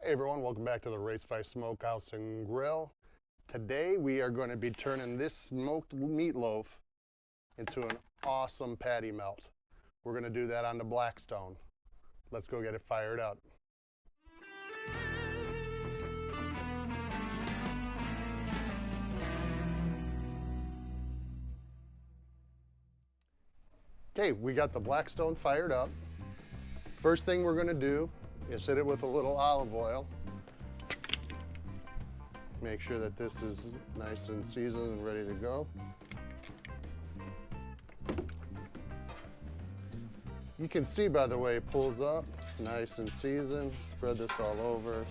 Hey everyone, welcome back to the Race by Smokehouse and Grill. Today we are going to be turning this smoked meatloaf into an awesome patty melt. We're going to do that on the Blackstone. Let's go get it fired up. Okay, we got the Blackstone fired up. First thing we're going to do is hit it with a little olive oil. Make sure that this is nice and seasoned and ready to go. You can see by the way it pulls up, nice and seasoned. Spread this all over.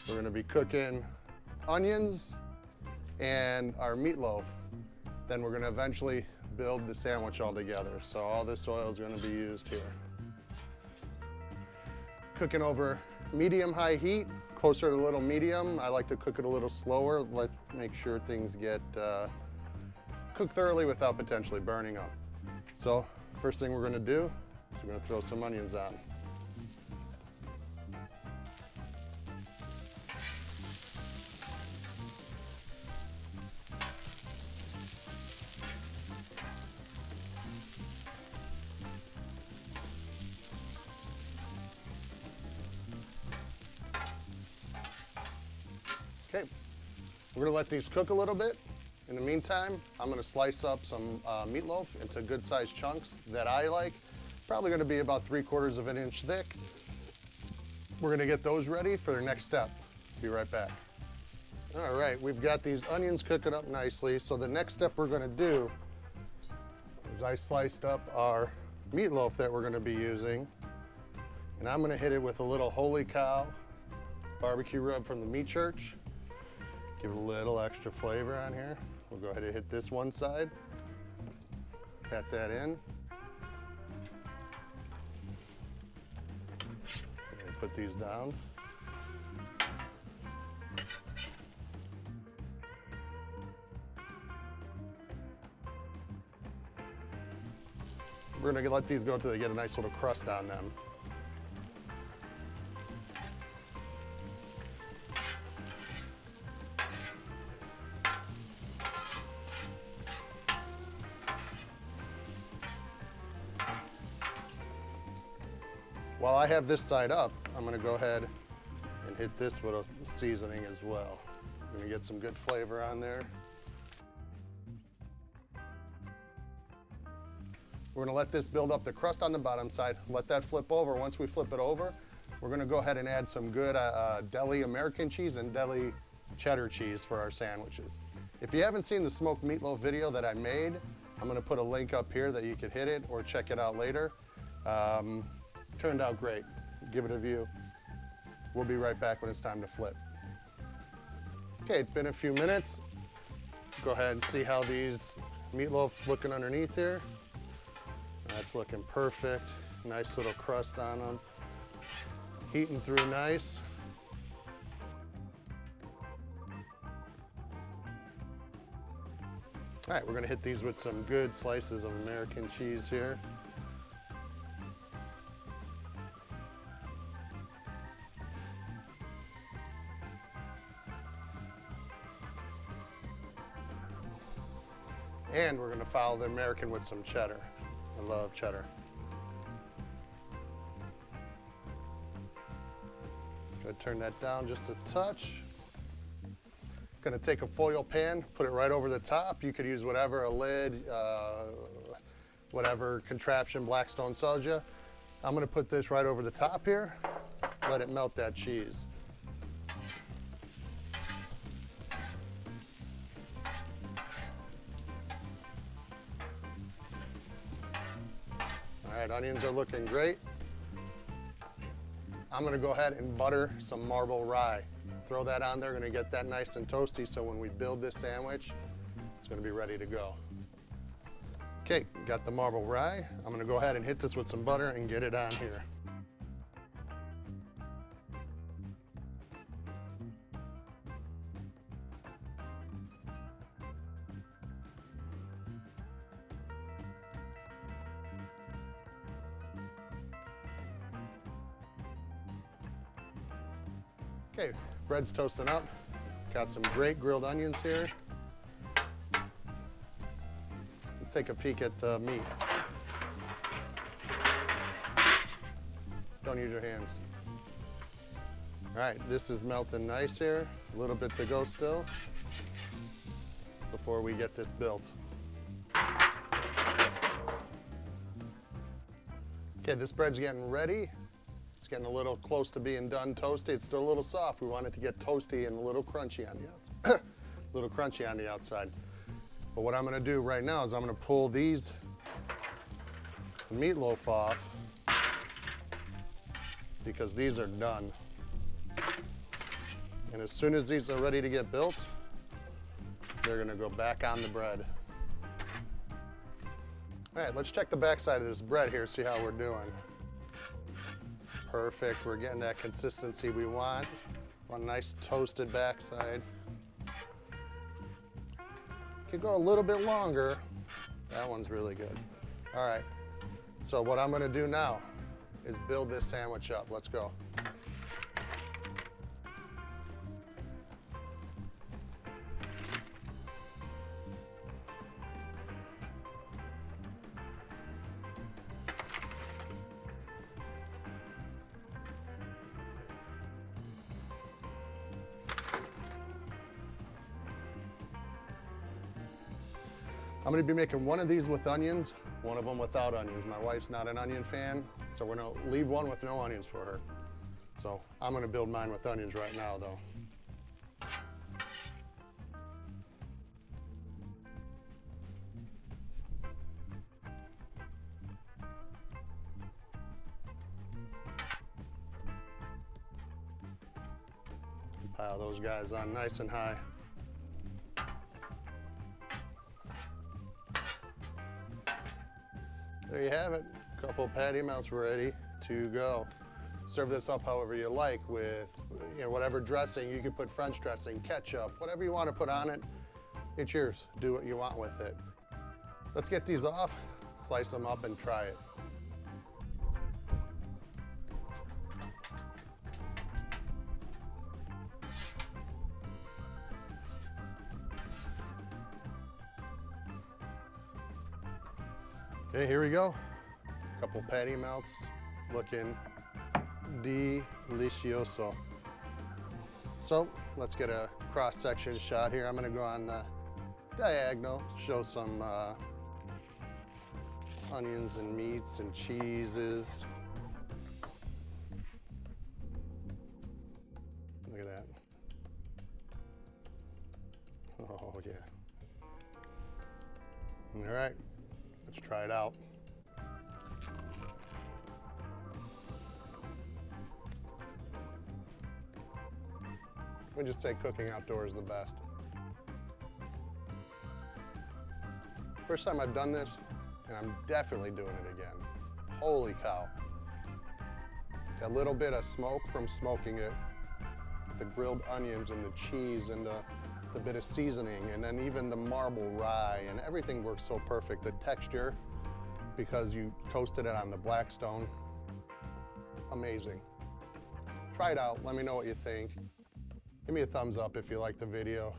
We're going to be cooking onions and our meatloaf. Then we're going to eventually build the sandwich all together. So all this oil is going to be used here. Cooking over medium-high heat, closer to a little medium. I like to cook it a little slower, make sure things get cooked thoroughly without potentially burning up. So first thing we're going to do is we're going to throw some onions on. Okay, we're going to let these cook a little bit. In the meantime, I'm going to slice up some meatloaf into good-sized chunks that I like. Probably going to be about 3/4 of an inch thick. We're going to get those ready for the next step. Be right back. All right, we've got these onions cooking up nicely. So the next step we're going to do is I sliced up our meatloaf that we're going to be using. And I'm going to hit it with a little Holy Cow barbecue rub from the meat church. Give it a little extra flavor on here. We'll go ahead and hit this one side. Pat that in. And put these down. We're going to let these go until they get a nice little crust on them. While I have this side up, I'm going to go ahead and hit this with a seasoning as well. I'm going to get some good flavor on there. We're going to let this build up the crust on the bottom side, let that flip over. Once we flip it over, we're going to go ahead and add some good deli American cheese and deli cheddar cheese for our sandwiches. If you haven't seen the smoked meatloaf video that I made, I'm going to put a link up here that you could hit it or check it out later. Turned out great. Give it a view. We'll be right back when it's time to flip. Okay, it's been a few minutes. Go ahead and see how these meatloafs looking underneath here. That's looking perfect. Nice little crust on them. Heating through nice. All right, we're gonna hit these with some good slices of American cheese here. And we're gonna follow the American with some cheddar. I love cheddar. Gonna turn that down just a touch. Gonna take a foil pan, put it right over the top. You could use whatever, a lid, whatever contraption Blackstone sells you. I'm gonna put this right over the top here, let it melt that cheese. All right, onions are looking great. I'm gonna go ahead and butter some marble rye. Throw that on there, gonna get that nice and toasty so when we build this sandwich, it's gonna be ready to go. Okay, got the marble rye. I'm gonna go ahead and hit this with some butter and get it on here. Okay, bread's toasting up. Got some great grilled onions here. Let's take a peek at the meat. Don't use your hands. All right, this is melting nice here. A little bit to go still before we get this built. Okay, this bread's getting ready. It's getting a little close to being done toasty. It's still a little soft. We want it to get toasty and a little crunchy on the outside. A little crunchy on the outside. But what I'm gonna do right now is I'm gonna pull the meatloaf off because these are done. And as soon as these are ready to get built, they're gonna go back on the bread. All right, let's check the backside of this bread here, see how we're doing. Perfect, we're getting that consistency we want. Want a nice toasted backside. Could go a little bit longer. That one's really good. All right, so what I'm gonna do now is build this sandwich up. Let's go. I'm gonna be making one of these with onions, one of them without onions. My wife's not an onion fan, so we're gonna leave one with no onions for her. So I'm gonna build mine with onions right now though. Pile those guys on nice and high. There you have it, a couple patty melts ready to go. Serve this up however you like with whatever dressing. You could put French dressing, ketchup, whatever you want to put on it. It's yours, do what you want with it. Let's get these off, slice them up and try it. Okay, here we go. A couple patty melts, looking delicioso. So let's get a cross-section shot here. I'm gonna go on the diagonal, show some onions and meats and cheeses. Look at that. Oh yeah. All right. Let's try it out. We just say cooking outdoors is the best. First time I've done this, and I'm definitely doing it again. Holy cow. A little bit of smoke from smoking it, the grilled onions and the cheese and the bit of seasoning, and then even the marble rye, and everything works so perfect. The texture, because you toasted it on the Blackstone, amazing. Try it out, let me know what you think. Give me a thumbs up if you like the video.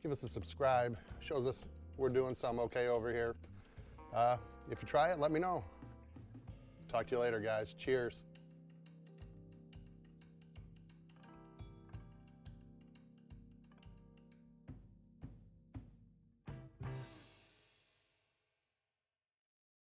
Give us a subscribe, shows us we're doing something okay over here. If you try it, let me know. Talk to you later, guys. Cheers.